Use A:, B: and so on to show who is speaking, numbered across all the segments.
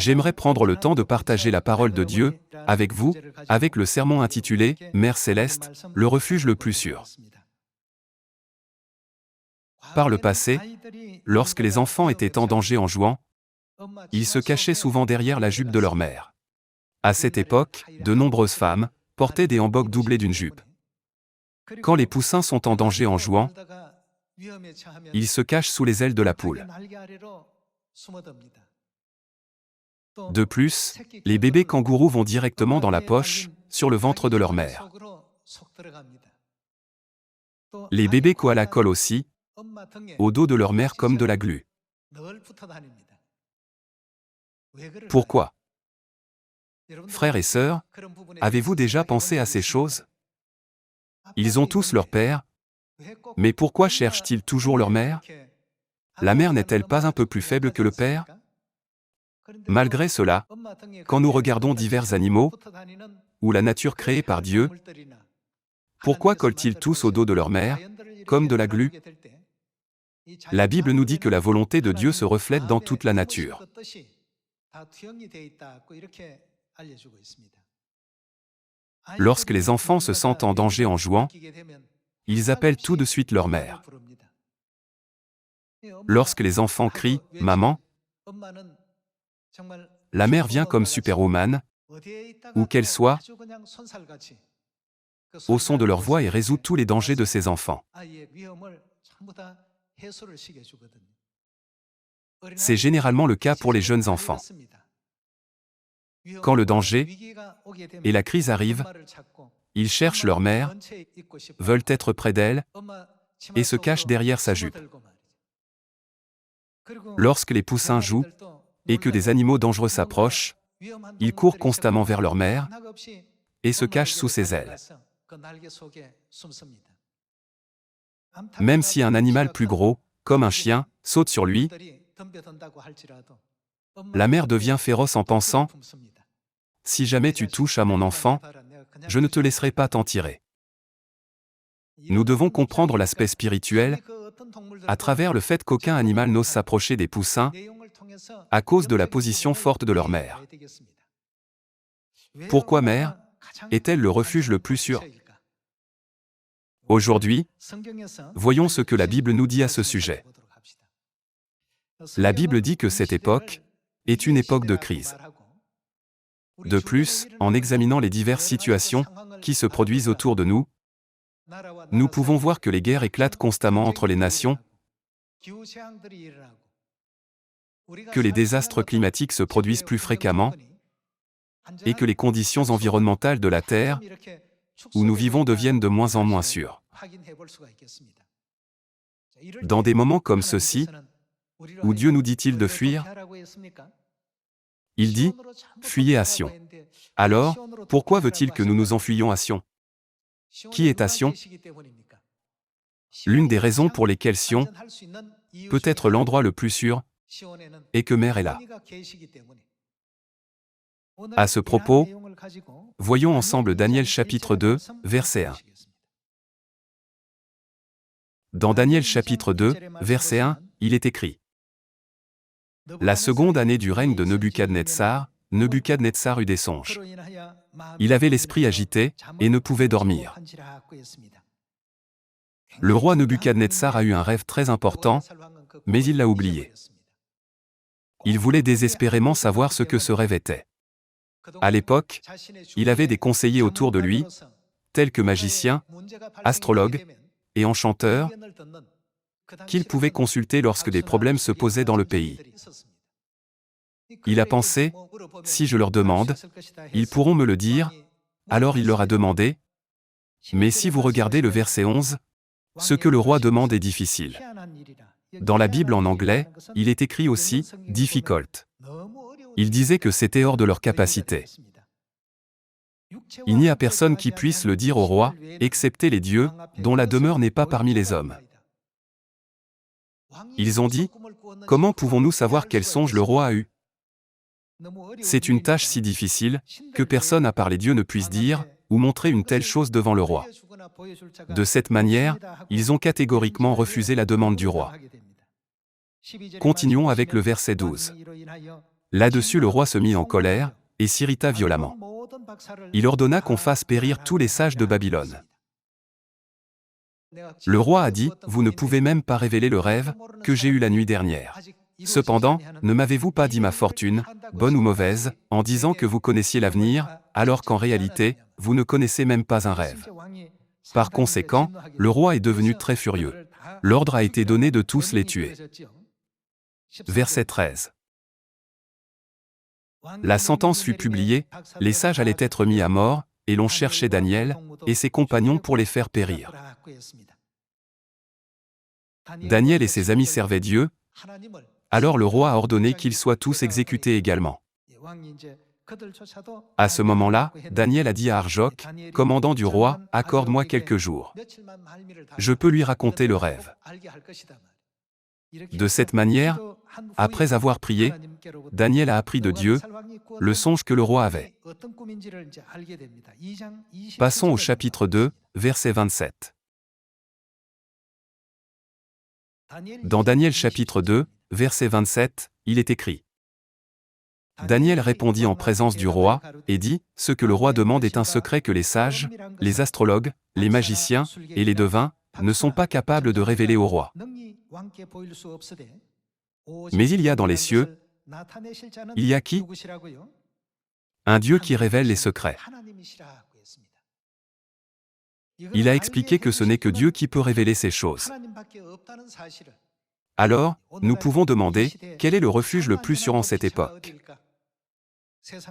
A: J'aimerais prendre le temps de partager la parole de Dieu avec vous, avec le sermon intitulé « Mère céleste, le refuge le plus sûr ». Par le passé, lorsque les enfants étaient en danger en jouant, ils se cachaient souvent derrière la jupe de leur mère. À cette époque, de nombreuses femmes portaient des hanboks doublés d'une jupe. Quand les poussins sont en danger en jouant, ils se cachent sous les ailes de la poule. De plus, les bébés kangourous vont directement dans la poche, sur le ventre de leur mère. Les bébés koalas collent aussi, au dos de leur mère comme de la glu. Pourquoi? Frères et sœurs, avez-vous déjà pensé à ces choses? Ils ont tous leur père, mais pourquoi cherchent-ils toujours leur mère? La mère n'est-elle pas un peu plus faible que le père? Malgré cela, quand nous regardons divers animaux, ou la nature créée par Dieu, pourquoi collent-ils tous au dos de leur mère, comme de la glu? La Bible nous dit que la volonté de Dieu se reflète dans toute la nature. Lorsque les enfants se sentent en danger en jouant, ils appellent tout de suite leur mère. Lorsque les enfants crient « Maman », la mère vient comme Superwoman, où qu'elle soit, au son de leur voix et résout tous les dangers de ses enfants. C'est généralement le cas pour les jeunes enfants. Quand le danger et la crise arrivent, ils cherchent leur mère, veulent être près d'elle et se cachent derrière sa jupe. Lorsque les poussins jouent et que des animaux dangereux s'approchent, ils courent constamment vers leur mère et se cachent sous ses ailes. Même si un animal plus gros, comme un chien, saute sur lui, la mère devient féroce en pensant « Si jamais tu touches à mon enfant, je ne te laisserai pas t'en tirer. » Nous devons comprendre l'aspect spirituel à travers le fait qu'aucun animal n'ose s'approcher des poussins à cause de la position forte de leur mère. Pourquoi mère est-elle le refuge le plus sûr? Aujourd'hui, voyons ce que la Bible nous dit à ce sujet. La Bible dit que cette époque est une époque de crise. De plus, en examinant les diverses situations qui se produisent autour de nous, nous pouvons voir que les guerres éclatent constamment entre les nations, que les désastres climatiques se produisent plus fréquemment, et que les conditions environnementales de la Terre, où nous vivons, deviennent de moins en moins sûres. Dans des moments comme ceux-ci, où Dieu nous dit-il de fuir? Il dit « Fuyez à Sion ». Alors, pourquoi veut-il que nous nous enfuyions à Sion? Qui est à Sion? L'une des raisons pour lesquelles Sion peut être l'endroit le plus sûr est que Mère est là. À ce propos, voyons ensemble Daniel chapitre 2, verset 1. Dans Daniel chapitre 2, verset 1, il est écrit: La seconde année du règne de Nebuchadnezzar, Nebuchadnezzar eut des songes. Il avait l'esprit agité et ne pouvait dormir. Le roi Nebuchadnezzar a eu un rêve très important, mais il l'a oublié. Il voulait désespérément savoir ce que ce rêve était. À l'époque, il avait des conseillers autour de lui, tels que magiciens, astrologues et enchanteurs, qu'il pouvait consulter lorsque des problèmes se posaient dans le pays. Il a pensé, si je leur demande, ils pourront me le dire. Alors il leur a demandé. Mais si vous regardez le verset 11, ce que le roi demande est difficile. Dans la Bible en anglais, il est écrit aussi « difficult ». Il disait que c'était hors de leur capacité. Il n'y a personne qui puisse le dire au roi, excepté les dieux, dont la demeure n'est pas parmi les hommes. Ils ont dit, comment pouvons-nous savoir quel songe le roi a eu? C'est une tâche si difficile, que personne à part les dieux ne puisse dire, ou montrer une telle chose devant le roi. De cette manière, ils ont catégoriquement refusé la demande du roi. Continuons avec le verset 12. Là-dessus le roi se mit en colère, et s'irrita violemment. Il ordonna qu'on fasse périr tous les sages de Babylone. Le roi a dit, « Vous ne pouvez même pas révéler le rêve que j'ai eu la nuit dernière. Cependant, ne m'avez-vous pas dit ma fortune, bonne ou mauvaise, en disant que vous connaissiez l'avenir, alors qu'en réalité, vous ne connaissez même pas un rêve. » Par conséquent, le roi est devenu très furieux. L'ordre a été donné de tous les tuer. Verset 13. La sentence fut publiée, les sages allaient être mis à mort, et l'on cherchait Daniel et ses compagnons pour les faire périr. Daniel et ses amis servaient Dieu, alors le roi a ordonné qu'ils soient tous exécutés également. À ce moment-là, Daniel a dit à Arjoc, commandant du roi, « Accorde-moi quelques jours. Je peux lui raconter le rêve. » De cette manière, après avoir prié, Daniel a appris de Dieu le songe que le roi avait. Passons au chapitre 2, verset 27. Dans Daniel chapitre 2, verset 27, il est écrit: Daniel répondit en présence du roi, et dit, « Ce que le roi demande est un secret que les sages, les astrologues, les magiciens, et les devins, ne sont pas capables de révéler au roi. Mais il y a dans les cieux, il y a qui? Un Dieu qui révèle les secrets. » Il a expliqué que ce n'est que Dieu qui peut révéler ces choses. Alors, nous pouvons demander, quel est le refuge le plus sûr en cette époque?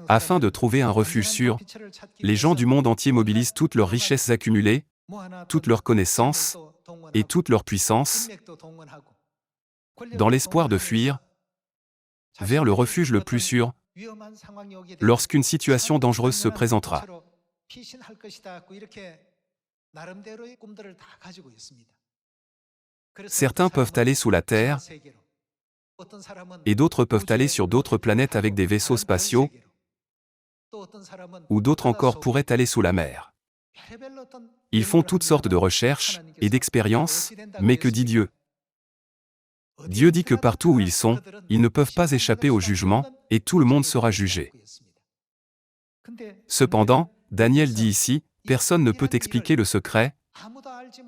A: Afin de trouver un refuge sûr, les gens du monde entier mobilisent toutes leurs richesses accumulées, toutes leurs connaissances et toute leur puissance, dans l'espoir de fuir vers le refuge le plus sûr lorsqu'une situation dangereuse se présentera. Certains peuvent aller sous la terre et d'autres peuvent aller sur d'autres planètes avec des vaisseaux spatiaux, ou d'autres encore pourraient aller sous la mer. Ils font toutes sortes de recherches et d'expériences, mais que dit Dieu? Dieu dit que partout où ils sont, ils ne peuvent pas échapper au jugement, et tout le monde sera jugé. Cependant, Daniel dit ici, personne ne peut expliquer le secret,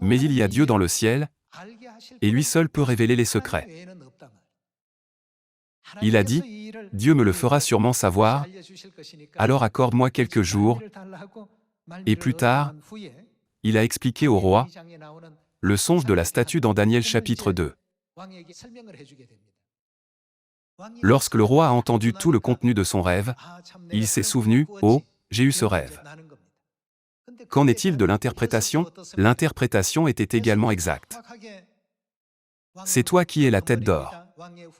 A: mais il y a Dieu dans le ciel, et lui seul peut révéler les secrets. Il a dit, Dieu me le fera sûrement savoir, alors accorde-moi quelques jours, et plus tard, il a expliqué au roi le songe de la statue dans Daniel chapitre 2. Lorsque le roi a entendu tout le contenu de son rêve, il s'est souvenu, « Oh, j'ai eu ce rêve. » Qu'en est-il de l'interprétation? L'interprétation était également exacte. C'est toi qui es la tête d'or.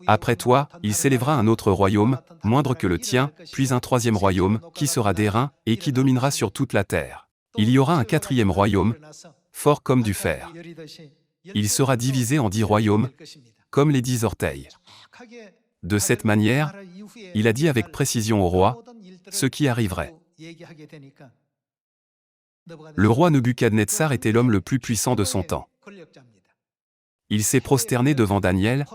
A: Après toi, il s'élèvera un autre royaume, moindre que le tien, puis un troisième royaume, qui sera d'airain, et qui dominera sur toute la terre. Il y aura un quatrième royaume, fort comme du fer. Il sera divisé en 10 royaumes, comme les 10 orteils. De cette manière, il a dit avec précision au roi ce qui arriverait. Le roi Nebuchadnezzar était l'homme le plus puissant de son temps. Il s'est prosterné devant Daniel,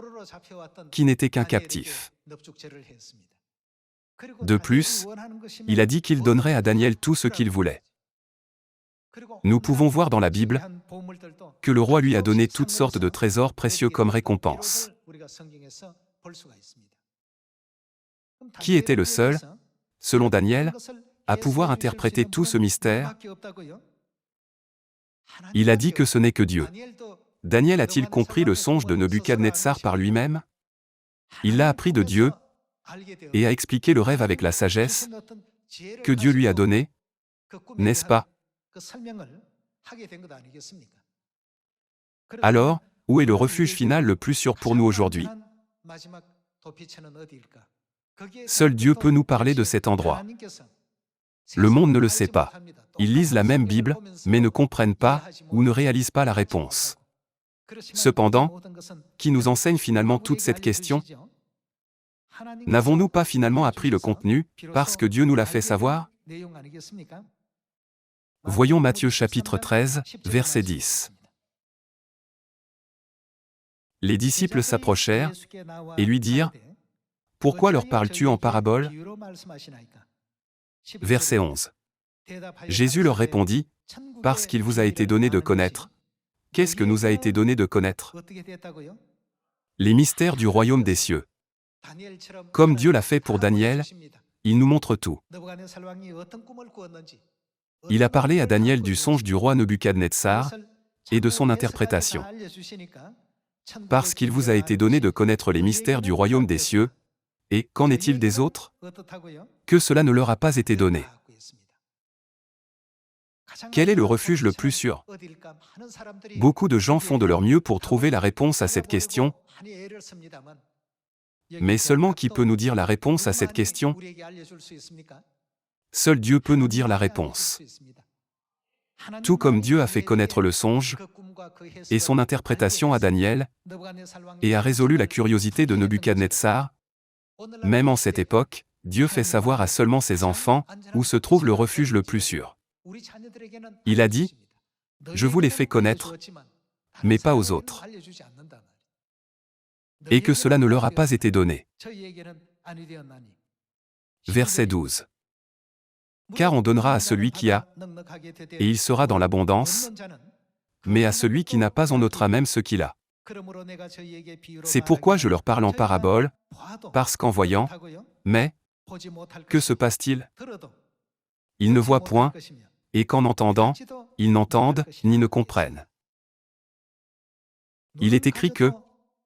A: qui n'était qu'un captif. De plus, il a dit qu'il donnerait à Daniel tout ce qu'il voulait. Nous pouvons voir dans la Bible que le roi lui a donné toutes sortes de trésors précieux comme récompense. Qui était le seul, selon Daniel, à pouvoir interpréter tout ce mystère? Il a dit que ce n'est que Dieu. Daniel a-t-il compris le songe de Nebuchadnezzar par lui-même? Il l'a appris de Dieu et a expliqué le rêve avec la sagesse que Dieu lui a donnée, n'est-ce pas? Alors, où est le refuge final le plus sûr pour nous aujourd'hui? Seul Dieu peut nous parler de cet endroit. Le monde ne le sait pas. Ils lisent la même Bible, mais ne comprennent pas ou ne réalisent pas la réponse. Cependant, qui nous enseigne finalement toute cette question? N'avons-nous pas finalement appris le contenu, parce que Dieu nous l'a fait savoir? Voyons Matthieu chapitre 13, verset 10. Les disciples s'approchèrent et lui dirent, Pourquoi leur parles-tu en parabole? Verset 11. Jésus leur répondit, « Parce qu'il vous a été donné de connaître. » Qu'est-ce que nous a été donné de connaître? Les mystères du royaume des cieux. Comme Dieu l'a fait pour Daniel, il nous montre tout. Il a parlé à Daniel du songe du roi Nebuchadnezzar et de son interprétation. Parce qu'il vous a été donné de connaître les mystères du royaume des cieux, et qu'en est-il des autres? Que cela ne leur a pas été donné. Quel est le refuge le plus sûr? Beaucoup de gens font de leur mieux pour trouver la réponse à cette question, mais seulement qui peut nous dire la réponse à cette question? Seul Dieu peut nous dire la réponse. Tout comme Dieu a fait connaître le songe et son interprétation à Daniel, et a résolu la curiosité de Nebuchadnezzar, même en cette époque, Dieu fait savoir à seulement ses enfants où se trouve le refuge le plus sûr. Il a dit, « Je vous l'ai fait connaître, mais pas aux autres. » Et que cela ne leur a pas été donné. Verset 12. Car on donnera à celui qui a, et il sera dans l'abondance, mais à celui qui n'a pas on ôtera même ce qu'il a. C'est pourquoi je leur parle en parabole, parce qu'en voyant, mais, que se passe-t-il? Ils ne voient point, et qu'en entendant, ils n'entendent, ni ne comprennent. Il est écrit que,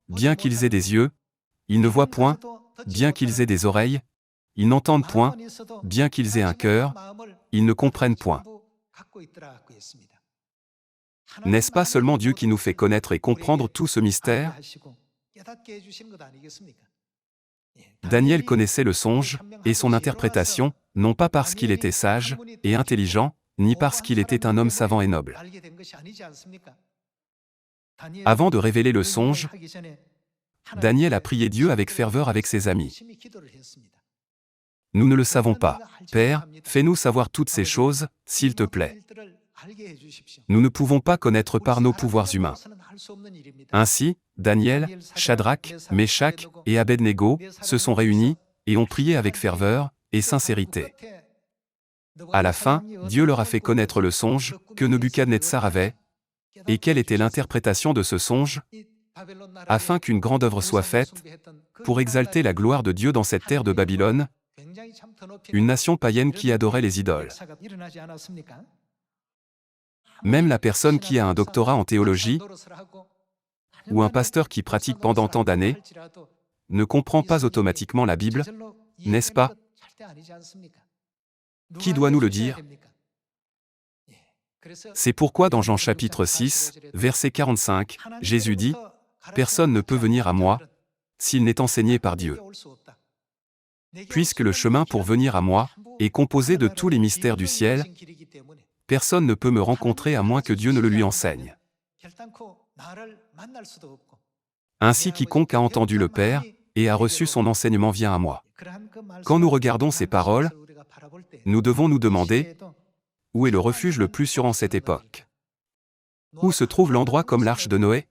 A: bien qu'ils aient des yeux, ils ne voient point, bien qu'ils aient des oreilles, ils n'entendent point, bien qu'ils aient un cœur, ils ne comprennent point. N'est-ce pas seulement Dieu qui nous fait connaître et comprendre tout ce mystère? Daniel connaissait le songe et son interprétation, non pas parce qu'il était sage et intelligent, ni parce qu'il était un homme savant et noble. Avant de révéler le songe, Daniel a prié Dieu avec ferveur avec ses amis. Nous ne le savons pas. Père, fais-nous savoir toutes ces choses, s'il te plaît. Nous ne pouvons pas connaître par nos pouvoirs humains. Ainsi, Daniel, Shadrach, Meshach et Abednego se sont réunis et ont prié avec ferveur et sincérité. À la fin, Dieu leur a fait connaître le songe que Nebuchadnezzar avait, et quelle était l'interprétation de ce songe, afin qu'une grande œuvre soit faite, pour exalter la gloire de Dieu dans cette terre de Babylone, une nation païenne qui adorait les idoles. Même la personne qui a un doctorat en théologie, ou un pasteur qui pratique pendant tant d'années, ne comprend pas automatiquement la Bible, n'est-ce pas? Qui doit nous le dire? C'est pourquoi dans Jean chapitre 6, verset 45, Jésus dit, « Personne ne peut venir à moi, s'il n'est enseigné par Dieu. Puisque le chemin pour venir à moi est composé de tous les mystères du ciel, personne ne peut me rencontrer à moins que Dieu ne le lui enseigne. Ainsi quiconque a entendu le Père et a reçu son enseignement vient à moi. » Quand nous regardons ces paroles, nous devons nous demander, où est le refuge le plus sûr en cette époque? Où se trouve l'endroit comme l'arche de Noé?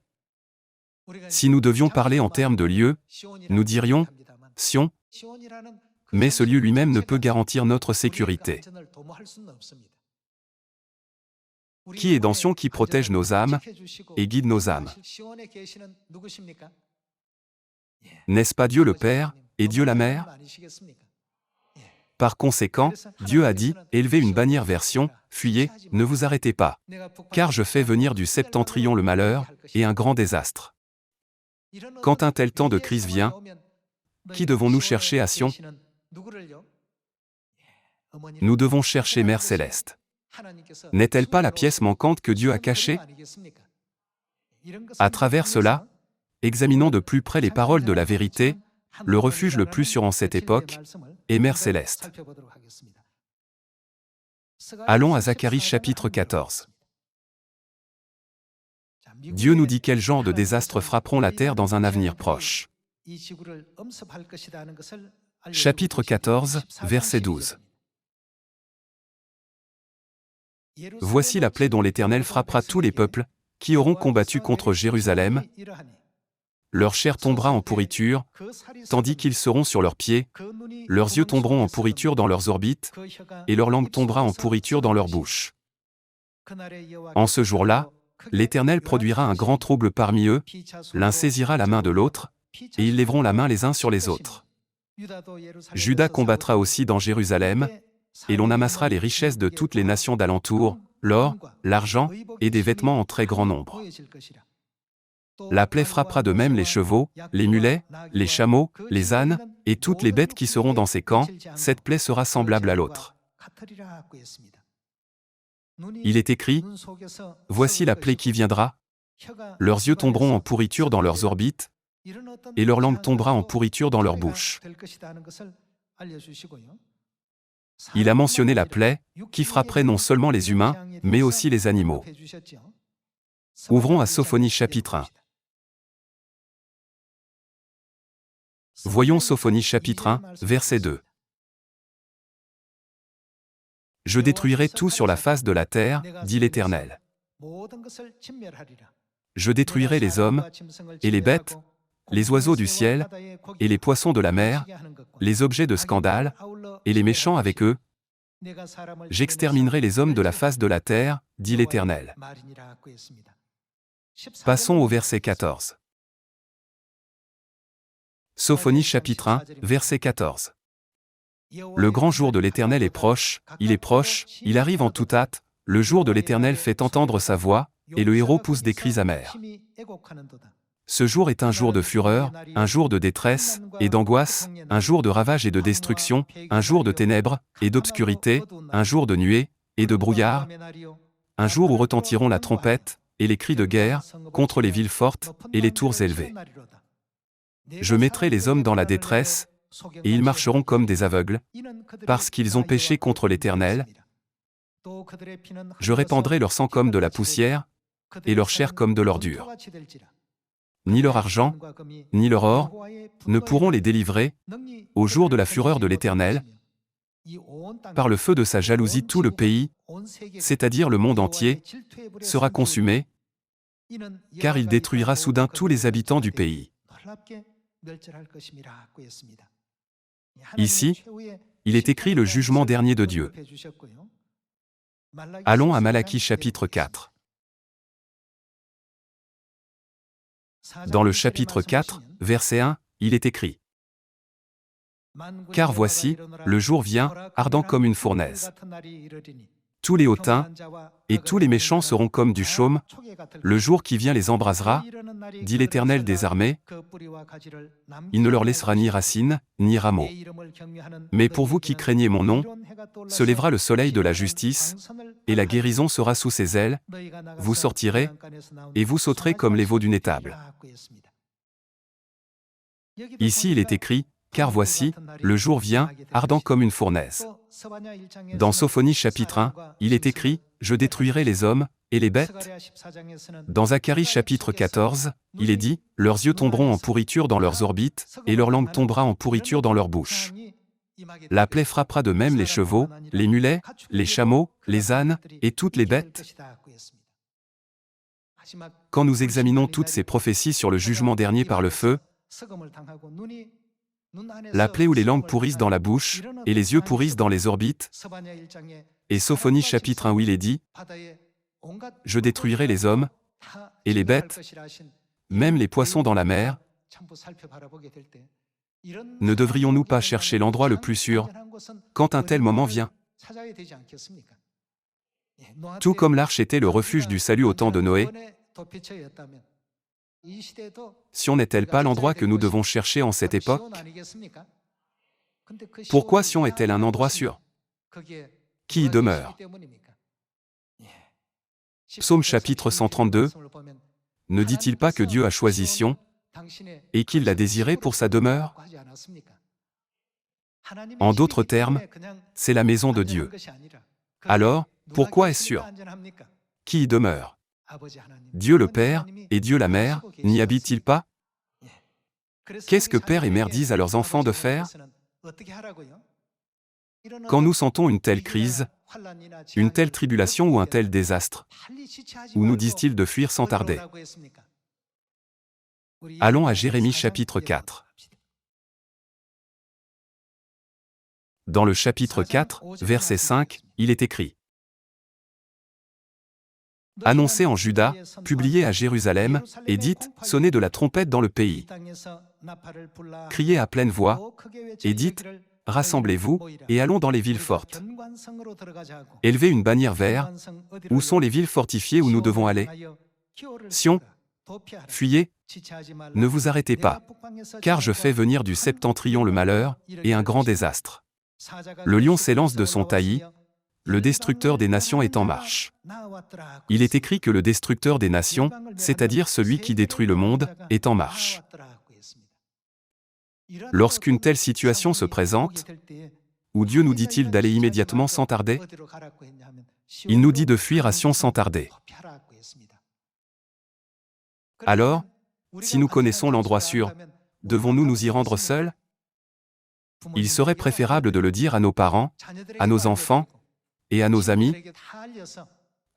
A: Si nous devions parler en termes de lieu, nous dirions Sion, mais ce lieu lui-même ne peut garantir notre sécurité. Qui est dans Sion qui protège nos âmes et guide nos âmes? N'est-ce pas Dieu le Père et Dieu la Mère? Par conséquent, Dieu a dit, élevez une bannière vers Sion, fuyez, ne vous arrêtez pas. Car je fais venir du septentrion le malheur et un grand désastre. Quand un tel temps de crise vient, qui devons-nous chercher à Sion? Nous devons chercher Mère Céleste. N'est-elle pas la pièce manquante que Dieu a cachée? À travers cela, examinons de plus près les paroles de la vérité, le refuge le plus sûr en cette époque est Mère Céleste. Allons à Zacharie chapitre 14. Dieu nous dit quel genre de désastres frapperont la terre dans un avenir proche. Chapitre 14, verset 12. Voici la plaie dont l'Éternel frappera tous les peuples, qui auront combattu contre Jérusalem, leur chair tombera en pourriture, tandis qu'ils seront sur leurs pieds, leurs yeux tomberont en pourriture dans leurs orbites, et leur langue tombera en pourriture dans leur bouche. En ce jour-là, l'Éternel produira un grand trouble parmi eux, l'un saisira la main de l'autre, et ils lèveront la main les uns sur les autres. Juda combattra aussi dans Jérusalem, et l'on amassera les richesses de toutes les nations d'alentour, l'or, l'argent, et des vêtements en très grand nombre. La plaie frappera de même les chevaux, les mulets, les chameaux, les ânes, et toutes les bêtes qui seront dans ces camps, cette plaie sera semblable à l'autre. Il est écrit, « Voici la plaie qui viendra, leurs yeux tomberont en pourriture dans leurs orbites, et leur langue tombera en pourriture dans leur bouche. » Il a mentionné la plaie, qui frapperait non seulement les humains, mais aussi les animaux. Ouvrons à Sophonie chapitre 1. Voyons Sophonie chapitre 1, verset 2. « Je détruirai tout sur la face de la terre, dit l'Éternel. Je détruirai les hommes, et les bêtes, les oiseaux du ciel, et les poissons de la mer, les objets de scandale, et les méchants avec eux. J'exterminerai les hommes de la face de la terre, dit l'Éternel. » Passons au verset 14. Sophonie chapitre 1, verset 14. Le grand jour de l'Éternel est proche, il arrive en toute hâte, le jour de l'Éternel fait entendre sa voix, et le héros pousse des cris amers. Ce jour est un jour de fureur, un jour de détresse et d'angoisse, un jour de ravage et de destruction, un jour de ténèbres et d'obscurité, un jour de nuée et de brouillard, un jour où retentiront la trompette et les cris de guerre contre les villes fortes et les tours élevées. Je mettrai les hommes dans la détresse, et ils marcheront comme des aveugles, parce qu'ils ont péché contre l'Éternel. Je répandrai leur sang comme de la poussière, et leur chair comme de l'ordure. Ni leur argent, ni leur or, ne pourront les délivrer, au jour de la fureur de l'Éternel. Par le feu de sa jalousie tout le pays, c'est-à-dire le monde entier, sera consumé, car il détruira soudain tous les habitants du pays. Ici, il est écrit le jugement dernier de Dieu. Allons à Malachie chapitre 4. Dans le chapitre 4, verset 1, il est écrit « Car voici, le jour vient, ardent comme une fournaise. Tous les hautains et tous les méchants seront comme du chaume, le jour qui vient les embrasera, dit l'Éternel des armées, il ne leur laissera ni racine, ni rameau. Mais pour vous qui craignez mon nom, se lèvera le soleil de la justice, et la guérison sera sous ses ailes, vous sortirez, et vous sauterez comme les veaux d'une étable. » Ici il est écrit, « Car voici, le jour vient, ardent comme une fournaise. » Dans Sophonie chapitre 1, il est écrit, « Je détruirai les hommes et les bêtes. » Dans Zacharie chapitre 14, il est dit, « Leurs yeux tomberont en pourriture dans leurs orbites, et leur langue tombera en pourriture dans leur bouche. » La plaie frappera de même les chevaux, les mulets, les chameaux, les ânes, et toutes les bêtes. Quand nous examinons toutes ces prophéties sur le jugement dernier par le feu, la plaie où les langues pourrissent dans la bouche, et les yeux pourrissent dans les orbites, et Sophonie chapitre 1 où il est dit, « Je détruirai les hommes, et les bêtes, même les poissons dans la mer. » Ne devrions-nous pas chercher l'endroit le plus sûr, quand un tel moment vient? Tout comme l'arche était le refuge du salut au temps de Noé, Sion n'est-elle pas l'endroit que nous devons chercher en cette époque? Pourquoi Sion est-elle un endroit sûr? Qui y demeure? Psaume chapitre 132, ne dit-il pas que Dieu a choisi Sion, et qu'il l'a désiré pour sa demeure? En d'autres termes, c'est la maison de Dieu. Alors, pourquoi est-ce sûr? Qui y demeure? Dieu le Père et Dieu la Mère, n'y habitent-ils pas? Qu'est-ce que père et mère disent à leurs enfants de faire? Quand nous sentons une telle crise, une telle tribulation ou un tel désastre, où nous disent-ils de fuir sans tarder? Allons à Jérémie chapitre 4. Dans le chapitre 4, verset 5, il est écrit: Annoncez en Juda, publiez à Jérusalem, et dites, sonnez de la trompette dans le pays. Criez à pleine voix, et dites, rassemblez-vous, et allons dans les villes fortes. Élevez une bannière vers, où sont les villes fortifiées où nous devons aller? Sion, fuyez, ne vous arrêtez pas, car je fais venir du septentrion le malheur, et un grand désastre. Le lion s'élance de son taillis, le destructeur des nations est en marche. Il est écrit que le destructeur des nations, c'est-à-dire celui qui détruit le monde, est en marche. Lorsqu'une telle situation se présente, où Dieu nous dit-il d'aller immédiatement sans tarder? Il nous dit de fuir à Sion sans tarder. Alors, si nous connaissons l'endroit sûr, devons-nous nous y rendre seuls? Il serait préférable de le dire à nos parents, à nos enfants et à nos amis,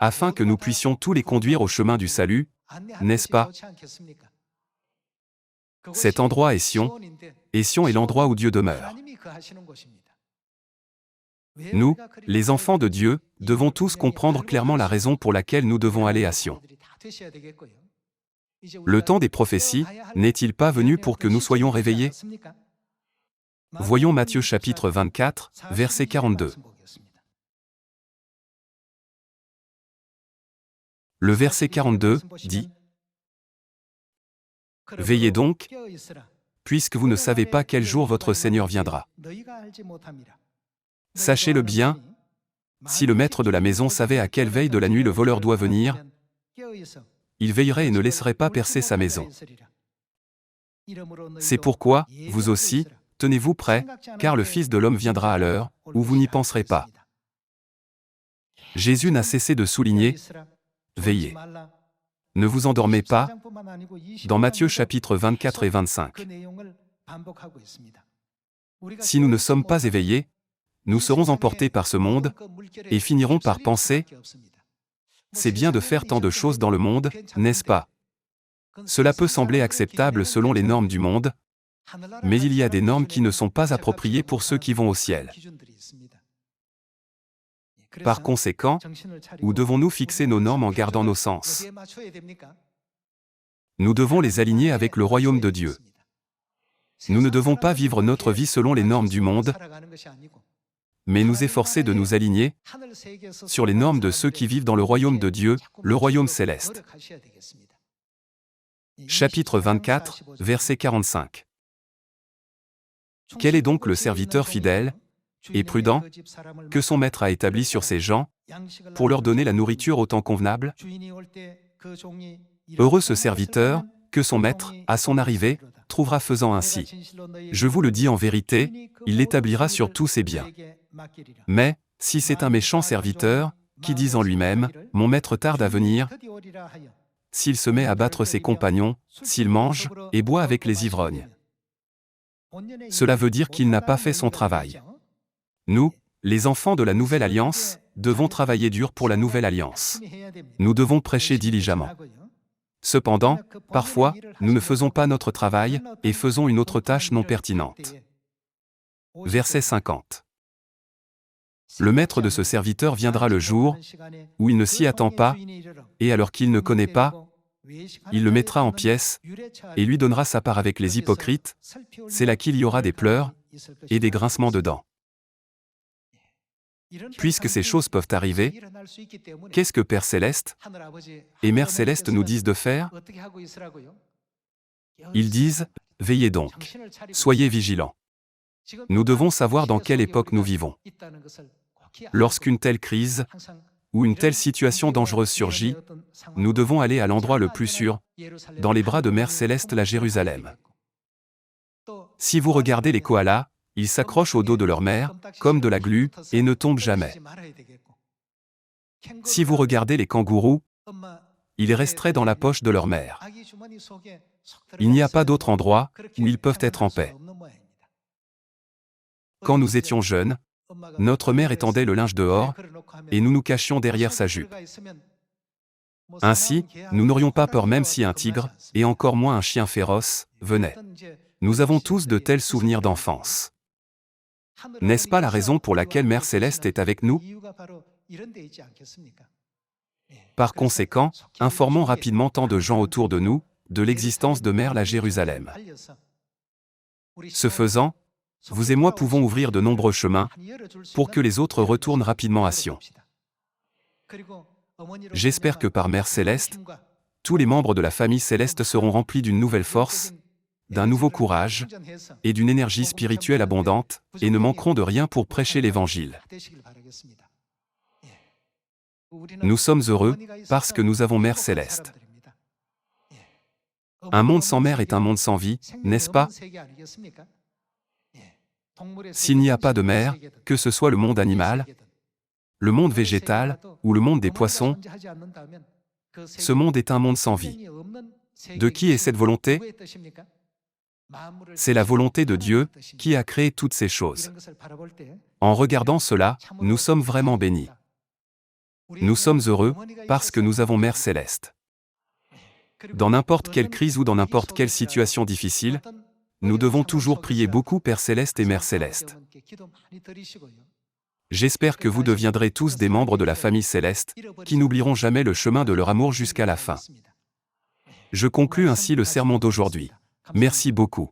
A: afin que nous puissions tous les conduire au chemin du salut, n'est-ce pas? Cet endroit est Sion, et Sion est l'endroit où Dieu demeure. Nous, les enfants de Dieu, devons tous comprendre clairement la raison pour laquelle nous devons aller à Sion. Le temps des prophéties, n'est-il pas venu pour que nous soyons réveillés? Voyons Matthieu chapitre 24, verset 42. Le verset 42 dit: Veillez donc, puisque vous ne savez pas quel jour votre Seigneur viendra. Sachez-le bien, si le maître de la maison savait à quelle veille de la nuit le voleur doit venir, il veillerait et ne laisserait pas percer sa maison. C'est pourquoi, vous aussi, tenez-vous prêts, car le Fils de l'homme viendra à l'heure où vous n'y penserez pas. Jésus n'a cessé de souligner: veillez. Ne vous endormez pas, dans Matthieu chapitre 24 et 25. Si nous ne sommes pas éveillés, nous serons emportés par ce monde, et finirons par penser: c'est bien de faire tant de choses dans le monde, n'est-ce pas? Cela peut sembler acceptable selon les normes du monde, mais il y a des normes qui ne sont pas appropriées pour ceux qui vont au ciel. Par conséquent, où devons-nous fixer nos normes en gardant nos sens? Nous devons les aligner avec le royaume de Dieu. Nous ne devons pas vivre notre vie selon les normes du monde, mais nous efforcer de nous aligner sur les normes de ceux qui vivent dans le royaume de Dieu, le royaume céleste. Chapitre 24, verset 45. Quel est donc le serviteur fidèle et prudent que son maître a établi sur ses gens pour leur donner la nourriture au temps convenable? Heureux ce serviteur que son maître, à son arrivée, trouvera faisant ainsi. Je vous le dis en vérité, il l'établira sur tous ses biens. Mais, si c'est un méchant serviteur, qui dit en lui-même, mon maître tarde à venir, s'il se met à battre ses compagnons, s'il mange et boit avec les ivrognes, cela veut dire qu'il n'a pas fait son travail. Nous, les enfants de la Nouvelle Alliance, devons travailler dur pour la Nouvelle Alliance. Nous devons prêcher diligemment. Cependant, parfois, nous ne faisons pas notre travail, et faisons une autre tâche non pertinente. Verset 50. Le maître de ce serviteur viendra le jour où il ne s'y attend pas, et alors qu'il ne connaît pas, il le mettra en pièces, et lui donnera sa part avec les hypocrites, c'est là qu'il y aura des pleurs, et des grincements de dents. Puisque ces choses peuvent arriver, qu'est-ce que Père Céleste et Mère Céleste nous disent de faire? Ils disent, veillez donc. Soyez vigilants. Nous devons savoir dans quelle époque nous vivons. Lorsqu'une telle crise, ou une telle situation dangereuse surgit, nous devons aller à l'endroit le plus sûr, dans les bras de Mère Céleste la Jérusalem. Si vous regardez les koalas, ils s'accrochent au dos de leur mère, comme de la glu, et ne tombent jamais. Si vous regardez les kangourous, ils resteraient dans la poche de leur mère. Il n'y a pas d'autre endroit où ils peuvent être en paix. Quand nous étions jeunes, notre mère étendait le linge dehors, et nous nous cachions derrière sa jupe. Ainsi, nous n'aurions pas peur même si un tigre, et encore moins un chien féroce, venait. Nous avons tous de tels souvenirs d'enfance. N'est-ce pas la raison pour laquelle Mère Céleste est avec nous? Par conséquent, informons rapidement tant de gens autour de nous, de l'existence de Mère la Jérusalem. Ce faisant, vous et moi pouvons ouvrir de nombreux chemins, pour que les autres retournent rapidement à Sion. J'espère que par Mère Céleste, tous les membres de la famille céleste seront remplis d'une nouvelle force, d'un nouveau courage, et d'une énergie spirituelle abondante, et ne manqueront de rien pour prêcher l'Évangile. Nous sommes heureux, parce que nous avons Mère Céleste. Un monde sans mère est un monde sans vie, n'est-ce pas? S'il n'y a pas de mère, que ce soit le monde animal, le monde végétal, ou le monde des poissons, ce monde est un monde sans vie. De qui est cette volonté? C'est la volonté de Dieu, qui a créé toutes ces choses. En regardant cela, nous sommes vraiment bénis. Nous sommes heureux, parce que nous avons Mère Céleste. Dans n'importe quelle crise ou dans n'importe quelle situation difficile, nous devons toujours prier beaucoup Père Céleste et Mère Céleste. J'espère que vous deviendrez tous des membres de la famille céleste, qui n'oublieront jamais le chemin de leur amour jusqu'à la fin. Je conclus ainsi le sermon d'aujourd'hui. Merci beaucoup.